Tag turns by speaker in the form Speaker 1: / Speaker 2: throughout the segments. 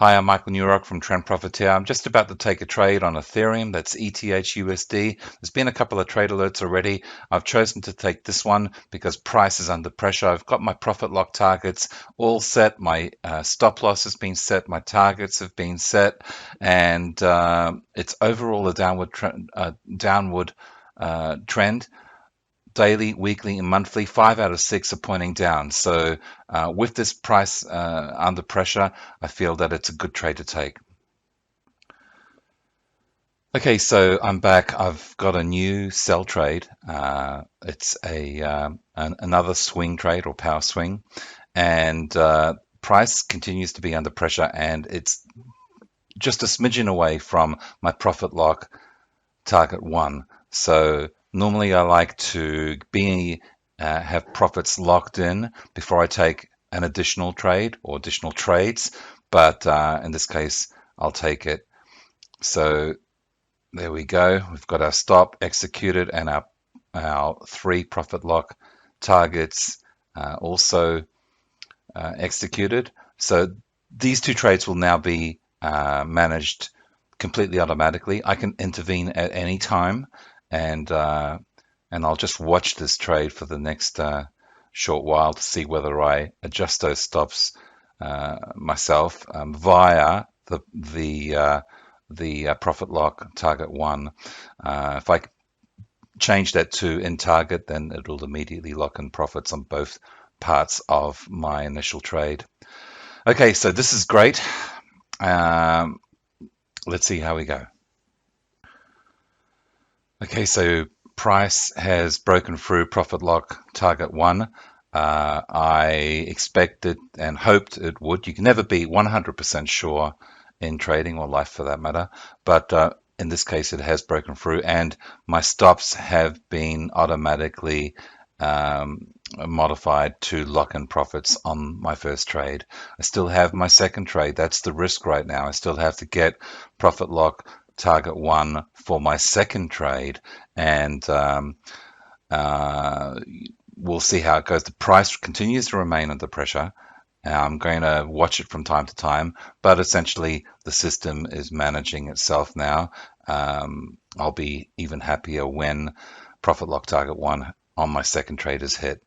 Speaker 1: Hi, I'm Michael Newrock from Profiteer. I'm just about to take a trade on Ethereum. That's ETH USD. There's been a couple of trade alerts already. I've chosen to take this one because price is under pressure. I've got my profit lock targets all set. My stop loss has been set. My targets have been set, and it's overall a downward trend. Daily, weekly, and monthly, 5 out of 6 are pointing down. So with this price under pressure, I feel that it's a good trade to take. Okay, so I'm back. I've got a new sell trade. It's another swing trade or power swing, and price continues to be under pressure, and it's just a smidgen away from my profit lock target 1. So normally I like to have profits locked in before I take an additional trade or additional trades, but in this case I'll take it. So there we go. We've got our stop executed and our 3 profit lock targets also executed. So these 2 trades will now be managed completely automatically. I can intervene at any time, and I'll just watch this trade for the next short while to see whether I adjust those stops myself via the profit lock target 1. If I change that to in target, then it'll immediately lock in profits on both parts of my initial trade. Okay, so this is great. Let's see how we go. Okay, so price has broken through profit lock target 1. I expected and hoped it would. You can never be 100% sure in trading or life for that matter, but in this case it has broken through, and my stops have been automatically modified to lock in profits on my first trade. I still have my second trade. That's the risk right now. I still have to get profit lock target 1 for my second trade, and we'll see how it goes. The price continues to remain under pressure. I'm going to watch it from time to time, but essentially the system is managing itself now. I'll be even happier when profit lock target 1 on my second trade is hit.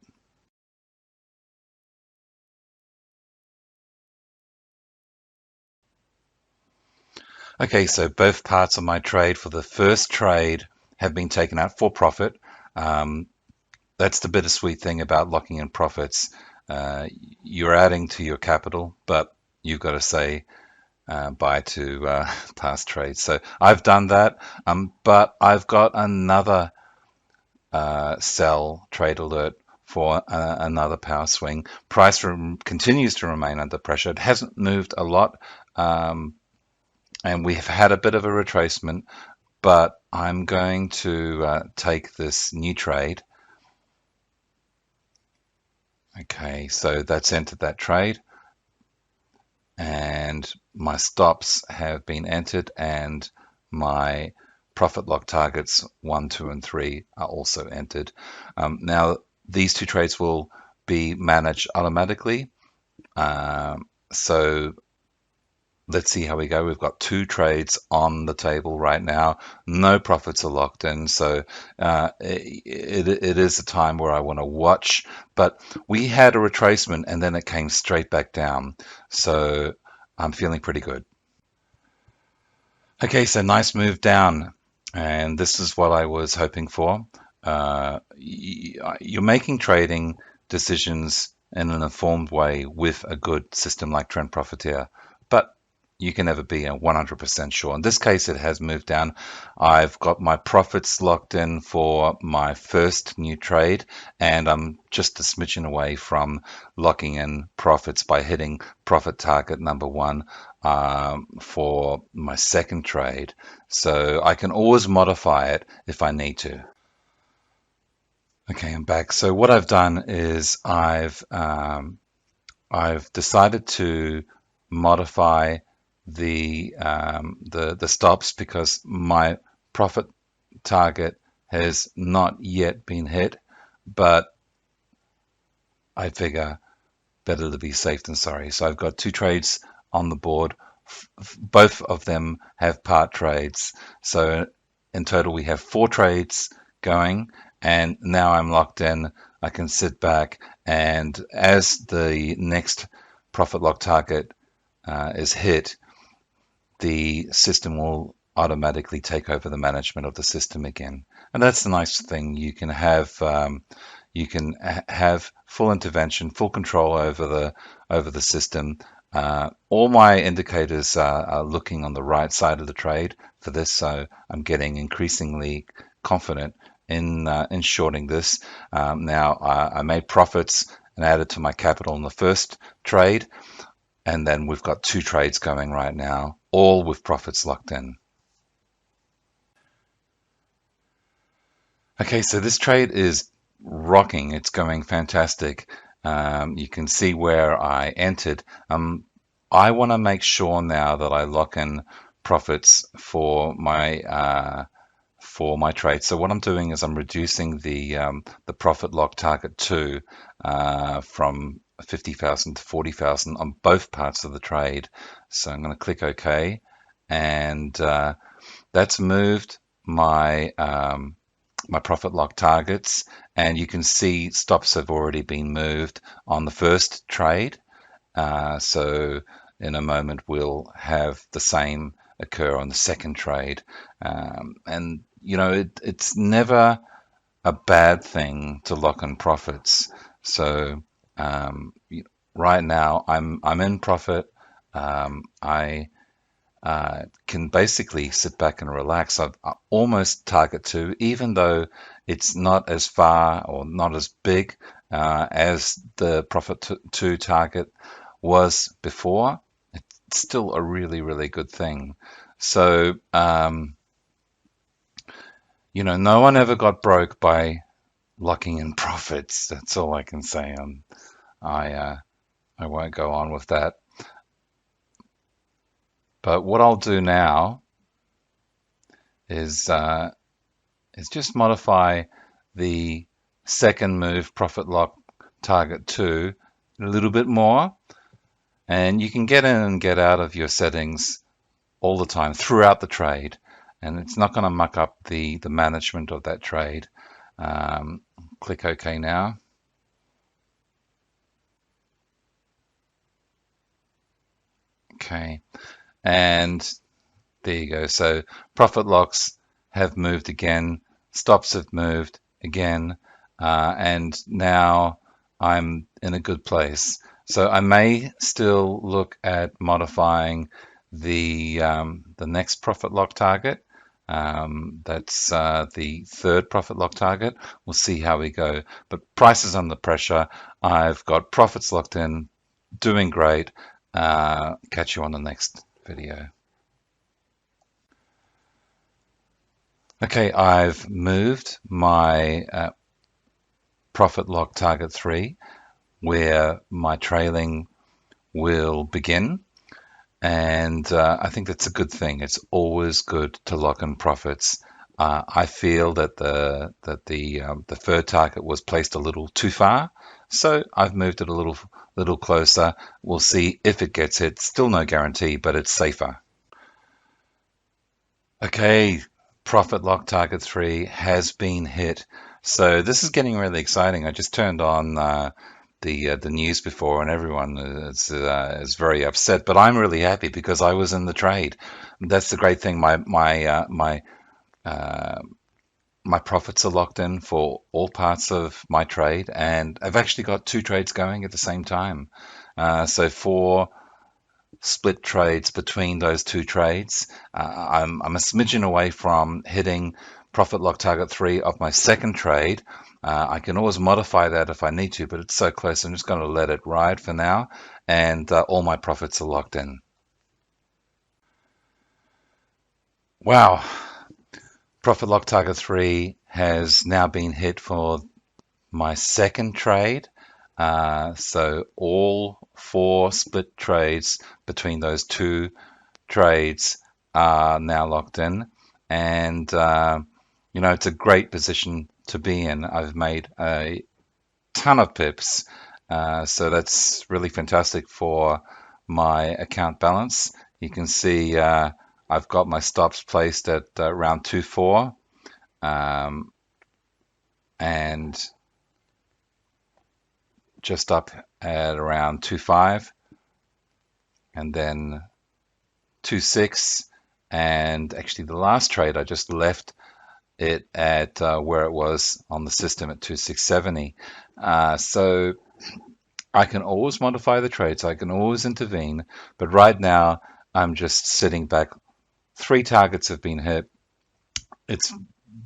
Speaker 1: Okay, so both parts of my trade for the first trade have been taken out for profit. That's the bittersweet thing about locking in profits. You're adding to your capital, but you've got to say bye to past trades. So I've done that, but I've got another sell trade alert for another power swing. Price continues to remain under pressure. It hasn't moved a lot, and we've had a bit of a retracement, but I'm going to take this new trade. Okay, so that's entered that trade, and my stops have been entered, and my profit lock targets 1, 2, and 3 are also entered. Now these 2 trades will be managed automatically. So let's see how we go. We've got 2 trades on the table right now. No profits are locked in, so it is a time where I want to watch. But we had a retracement and then it came straight back down, so I'm feeling pretty good. Okay, so nice move down, and this is what I was hoping for. You're making trading decisions in an informed way with a good system like Profiteer, but you can never be 100% sure. In this case, it has moved down. I've got my profits locked in for my first new trade, and I'm just a smidgen away from locking in profits by hitting profit target number 1 for my second trade. So I can always modify it if I need to. Okay, I'm back. So what I've done is I've decided to modify the stops because my profit target has not yet been hit, but I figure better to be safe than sorry. So I've got 2 trades on the board both of them have part trades. So in total, we have 4 trades going, and now I'm locked in. I can sit back, and as the next profit lock target is hit, the system will automatically take over the management of the system again. And that's the nice thing. You can have full intervention, full control over the system. All my indicators are looking on the right side of the trade for this, so I'm getting increasingly confident in shorting this. Now I made profits and added to my capital in the first trade, and then we've got 2 trades going right now, all with profits locked in. Okay, so this trade is rocking. It's going fantastic. You can see where I entered. I want to make sure now that I lock in profits for my trade. So what I'm doing is I'm reducing the profit lock target 2 from 50,000 to 40,000 on both parts of the trade. So I'm going to click OK, and that's moved my my profit lock targets, and you can see stops have already been moved on the first trade. So in a moment we'll have the same occur on the second trade. And you know, it's never a bad thing to lock in profits. So right now I'm in profit. I can basically sit back and relax. I almost target 2, even though it's not as far or not as big as the profit 2 target was before. It's still a really, really good thing. So, you know, no one ever got broke by locking in profits. That's all I can say. I won't go on with that. But what I'll do now is just modify the second move profit lock target 2 a little bit more, and you can get in and get out of your settings all the time throughout the trade, and it's not going to muck up the management of that trade. Click OK now. Okay, and there you go. So profit locks have moved again, stops have moved again, and now I'm in a good place. So I may still look at modifying the next profit lock target. That's the third profit lock target. We'll see how we go. But price is under pressure. I've got profits locked in, doing great. Catch you on the next video. Okay, I've moved my profit lock target 3, where my trailing will begin, and I think that's a good thing. It's always good to lock in profits. I feel that the third target was placed a little too far, so I've moved it a little closer. We'll see if it gets hit. Still no guarantee, but it's safer. Okay, profit lock target 3 has been hit. So this is getting really exciting. I just turned on the news before, and everyone is very upset. But I'm really happy because I was in the trade. That's the great thing. My profits are locked in for all parts of my trade, and I've actually got 2 trades going at the same time. So 4 split trades between those 2 trades. I'm a smidgen away from hitting profit lock target 3 of my second trade. I can always modify that if I need to, but it's so close. I'm just going to let it ride for now, and all my profits are locked in. Wow. Profit lock target 3 has now been hit for my second trade. So all 4 split trades between those 2 trades are now locked in, and you know, it's a great position to be in. I've made a ton of pips, so that's really fantastic for my account balance. You can see I've got my stops placed at around 2.4 and just up at around 2.5 and then 2.6, and actually the last trade I just left it at where it was on the system at 2.670. So I can always modify the trades, I can always intervene, but right now I'm just sitting back. 3 targets have been hit. It's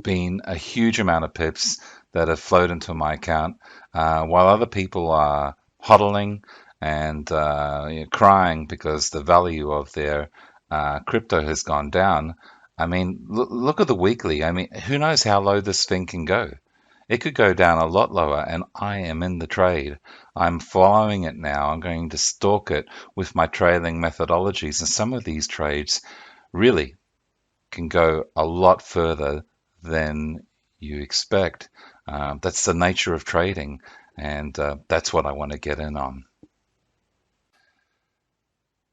Speaker 1: been a huge amount of pips that have flowed into my account, while other people are hodling and crying because the value of their crypto has gone down. I mean, look at the weekly. I mean, who knows how low this thing can go? It could go down a lot lower, and I am in the trade. I'm following it now. I'm going to stalk it with my trailing methodologies, and some of these trades really can go a lot further than you expect. That's the nature of trading, and that's what I want to get in on.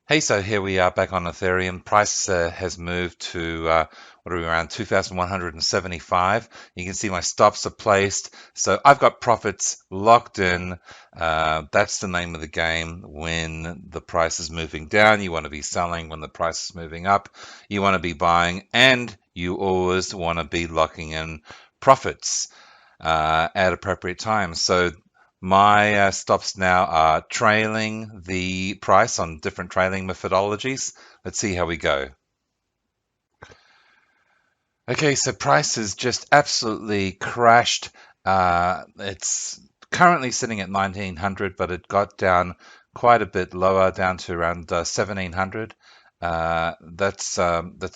Speaker 1: Hey, so here we are back on Ethereum. Price has moved to what are we, around 2,175. You can see my stops are placed. So I've got profits locked in. That's the name of the game. When the price is moving down, you want to be selling. When the price is moving up, you want to be buying. And you always want to be locking in profits at appropriate times. So my stops now are trailing the price on different trailing methodologies. Let's see how we go. Okay, so price has just absolutely crashed. It's currently sitting at 1900, but it got down quite a bit lower, down to around 1700. That's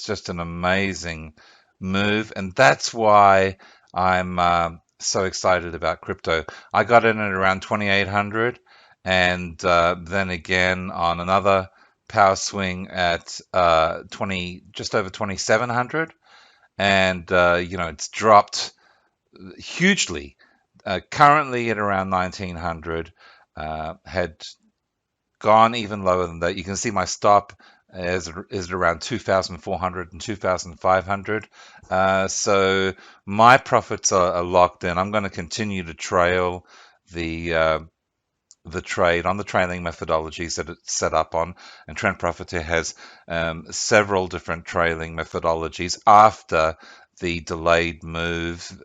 Speaker 1: just an amazing move, and that's why I'm so excited about crypto. I got in at around 2800, and then again on another power swing at 20, just over 2700, and it's dropped hugely. Currently at around 1900, had gone even lower than that. You can see my stop is around 2,400 and 2,500. So my profits are locked in. I'm going to continue to trail the trade on the trailing methodologies that it's set up on, and Trend Profiteer has several different trailing methodologies after the delayed move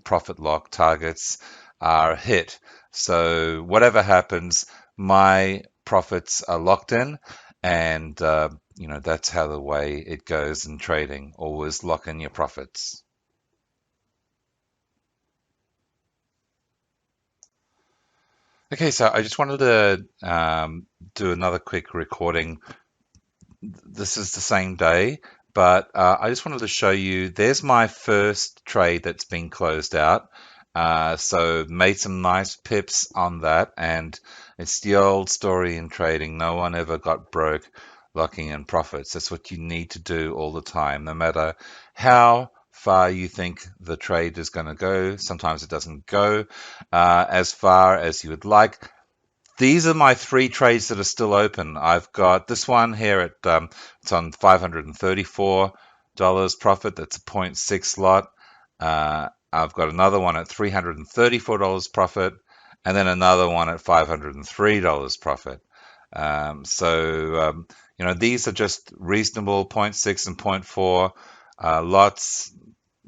Speaker 1: profit lock targets are hit. So whatever happens, my profits are locked in, and that's how the way it goes in trading. Always lock in your profits. Okay, so I just wanted to do another quick recording. This is the same day, but I just wanted to show you, there's my first trade that's been closed out. So made some nice pips on that, and it's the old story in trading. No one ever got broke locking in profits. That's what you need to do all the time, no matter how far you think the trade is going to go. Sometimes it doesn't go as far as you would like. These are my 3 trades that are still open. I've got this one here at it's on $534 profit. That's a zero point 0.6 lot. I've got another one at $334 profit, and then another one at $503 profit. These are just reasonable 0.6 and 0.4 lots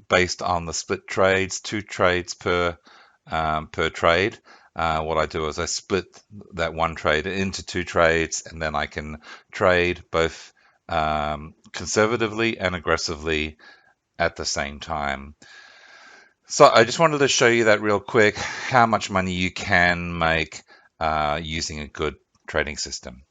Speaker 1: based on the split trades, 2 trades per trade. What I do is I split that one trade into 2 trades, and then I can trade both conservatively and aggressively at the same time. So I just wanted to show you that real quick, how much money you can make using a good trading system.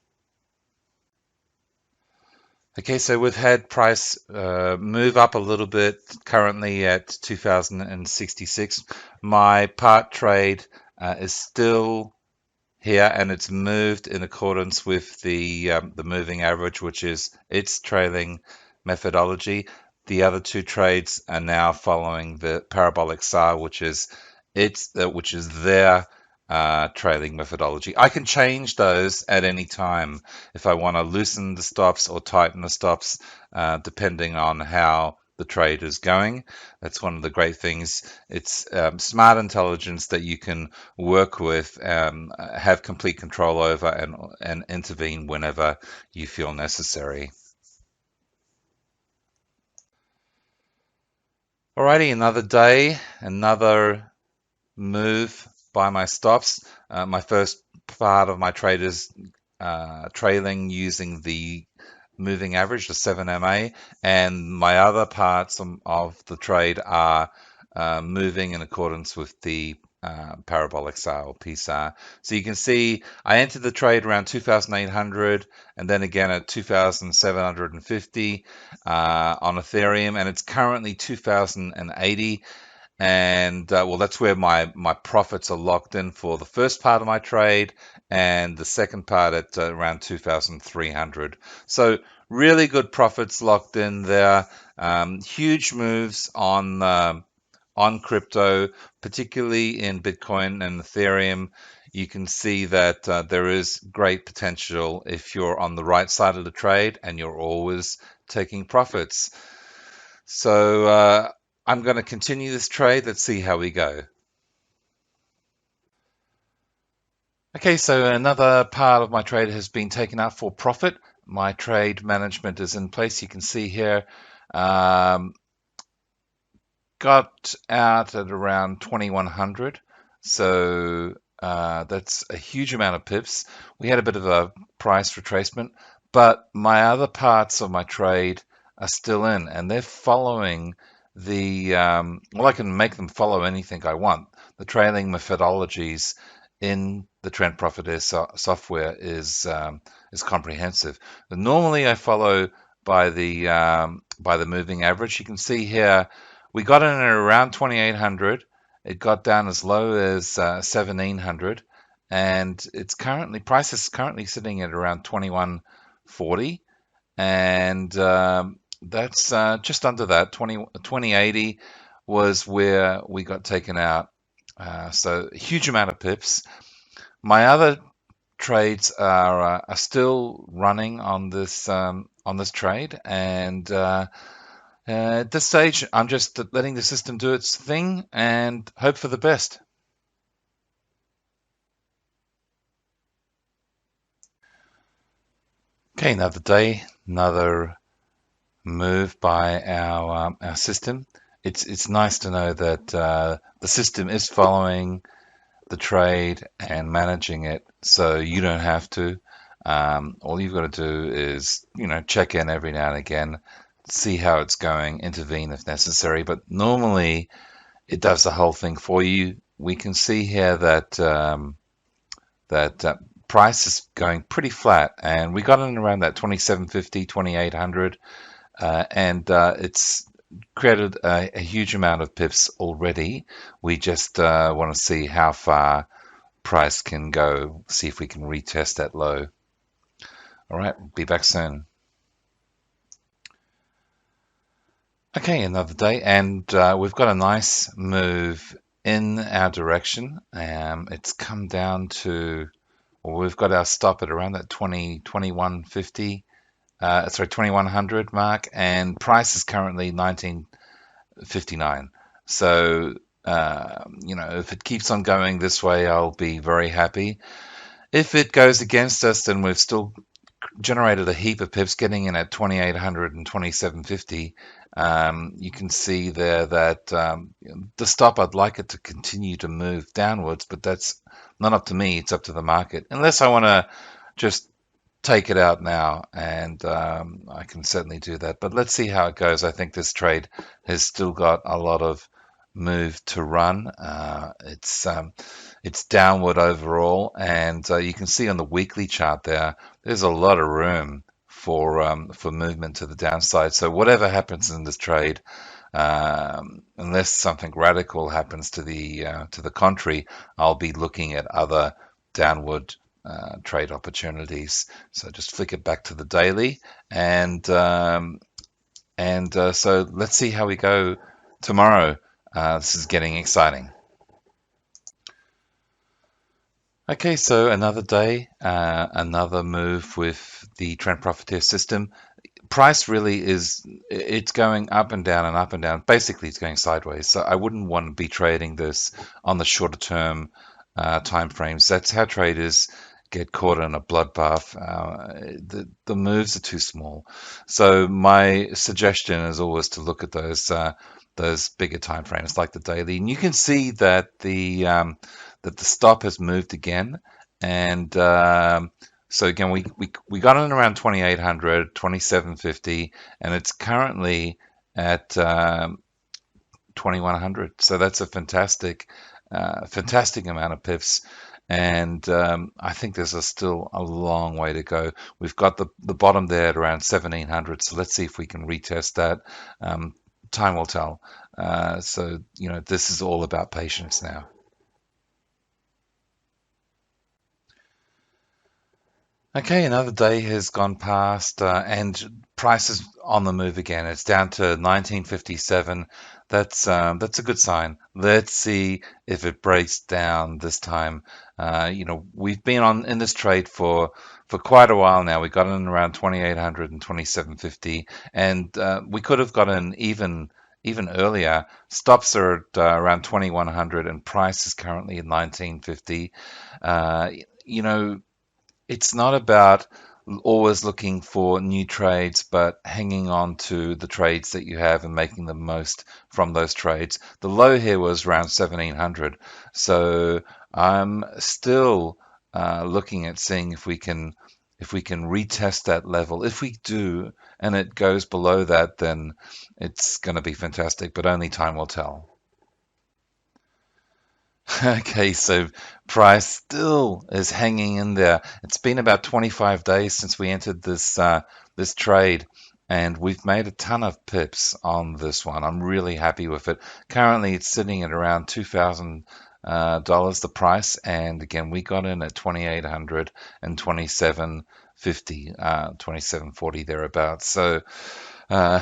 Speaker 1: Okay, so we've had price move up a little bit, currently at 2066. My part trade is still here, and it's moved in accordance with the moving average, which is its trailing methodology. The other 2 trades are now following the parabolic SAR, which is their trailing methodology. I can change those at any time if I want to loosen the stops or tighten the stops, depending on how the trade is going. That's one of the great things. It's smart intelligence that you can work with, have complete control over, and intervene whenever you feel necessary. Alrighty, another day, another move by my stops. My first part of my trade is trailing using the moving average, the 7MA, and my other parts of the trade are moving in accordance with the parabolic SAR or PSAR. So you can see I entered the trade around 2,800 and then again at 2,750 on Ethereum, and it's currently 2,080. And well, that's where my profits are locked in for the first part of my trade, and the second part at around 2,300. So really good profits locked in there. Huge moves on crypto, particularly in Bitcoin and Ethereum. You can see that there is great potential if you're on the right side of the trade and you're always taking profits. So I'm going to continue this trade. Let's see how we go. Okay, so another part of my trade has been taken out for profit. My trade management is in place. You can see here, got out at around 2100. So that's a huge amount of pips. We had a bit of a price retracement, but my other parts of my trade are still in, and they're following the well, I can make them follow anything I want. The trailing methodologies in the Trend Profiteer software is comprehensive. But normally I follow by the moving average. You can see here we got in at around 2,800. It got down as low as 1,700, and it's currently price is currently sitting at around 2,140, and that's just under that. 2080 was where we got taken out. So a huge amount of pips. My other trades are still running on this trade, and at this stage, I'm just letting the system do its thing and hope for the best. Okay, another day, another move by our system. It's nice to know that the system is following the trade and managing it, so you don't have to. All you've got to do is, check in every now and again, see how it's going, intervene if necessary. But normally, it does the whole thing for you. We can see here that price is going pretty flat, and we got in around that 2750, 2800, and it's created a huge amount of pips already. We just want to see how far price can go, see if we can retest that low. All right, be back soon. Okay, another day, and we've got a nice move in our direction. It's come down to, well, we've got our stop at around that 2150, sorry, 2100 mark, and price is currently 1959. So, if it keeps on going this way, I'll be very happy. If it goes against us, then we've still generated a heap of pips, getting in at 2800 and 2750. You can see there that the stop, I'd like it to continue to move downwards, but that's not up to me, it's up to the market. Unless I want to just take it out now, and I can certainly do that. But let's see how it goes. I think this trade has still got a lot of move to run. It's downward overall, and you can see on the weekly chart there's a lot of room for movement to the downside. So whatever happens in this trade, unless something radical happens to the contrary, I'll be looking at other downward trade opportunities. So just flick it back to the daily, and so let's see how we go tomorrow. This is getting exciting. Okay, so another day, another move with the trend profiteer system. Price really is, it's going up and down and up and down. Basically, it's going sideways. So I wouldn't want to be trading this on the shorter term time frames. That's how traders get caught in a bloodbath. The moves are too small. So my suggestion is always to look at those bigger time frames like the daily, and you can see that the stop has moved again, and so again, we got in around 2800, 2750, and it's currently at 2100. So that's a fantastic amount of pips. And I think there's still a long way to go. We've got the bottom there at around 1700. So let's see if we can retest that. Um, Time will tell. So, this is all about patience now. Okay, another day has gone past, and price is on the move again. It's down to 1957. That's a good sign. Let's see if it breaks down this time. We've been on in this trade for quite a while now. We got in around 2800 and 2750, and we could have gotten even earlier. Stops are at around 2100, and price is currently at 1950. Uh, you know it's not about always looking for new trades, but hanging on to the trades that you have and making the most from those trades. The low here was around 1700, so I'm still looking at seeing if we can retest that level. If we do, and it goes below that, then it's going to be fantastic, but only time will tell. Okay, so price still is hanging in there. It's been about 25 days since we entered this trade, and we've made a ton of pips on this one. I'm really happy with it. Currently, it's sitting at around $2,000 the price, and again, we got in at 2,800 and 2750, 2740 thereabouts. So. Uh,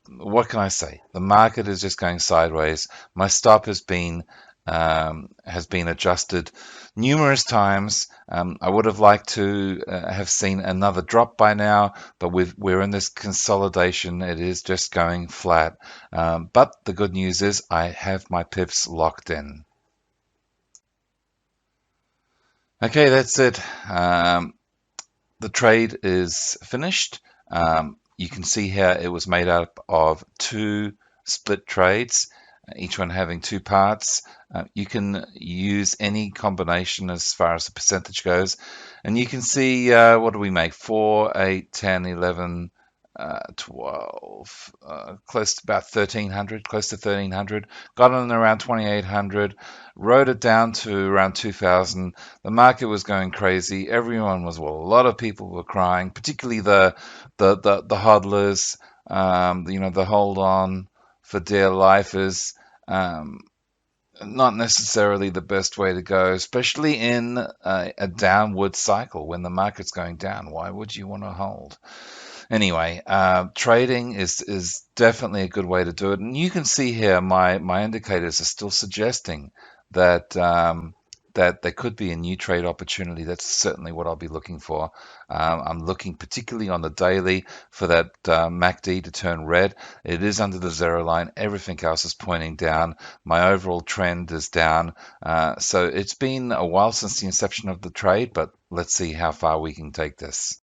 Speaker 1: what can I say? The market is just going sideways. My stop has been adjusted numerous times. I would have liked to have seen another drop by now, but we're in this consolidation. It is just going flat. But the good news is I have my pips locked in. Okay, that's it. The trade is finished. You can see here it was made up of two split trades, each one having two parts. You can use any combination as far as the percentage goes. And you can see what do we make? 4, 8, 10, 11, 12, close to about 1300, close to 1300. Got in around 2800, rode it down to around 2000. The market was going crazy. Everyone was, well, a lot of people were crying, particularly the hodlers, the hold on for dear lifers. Um, Not necessarily the best way to go, especially in a downward cycle when the market's going down. Why would you want to hold? Anyway, trading is definitely a good way to do it, and you can see here my indicators are still suggesting that there could be a new trade opportunity. That's certainly what I'll be looking for. I'm looking particularly on the daily for that MACD to turn red. It is under the zero line. Everything else is pointing down. My overall trend is down. So it's been a while since the inception of the trade, but let's see how far we can take this.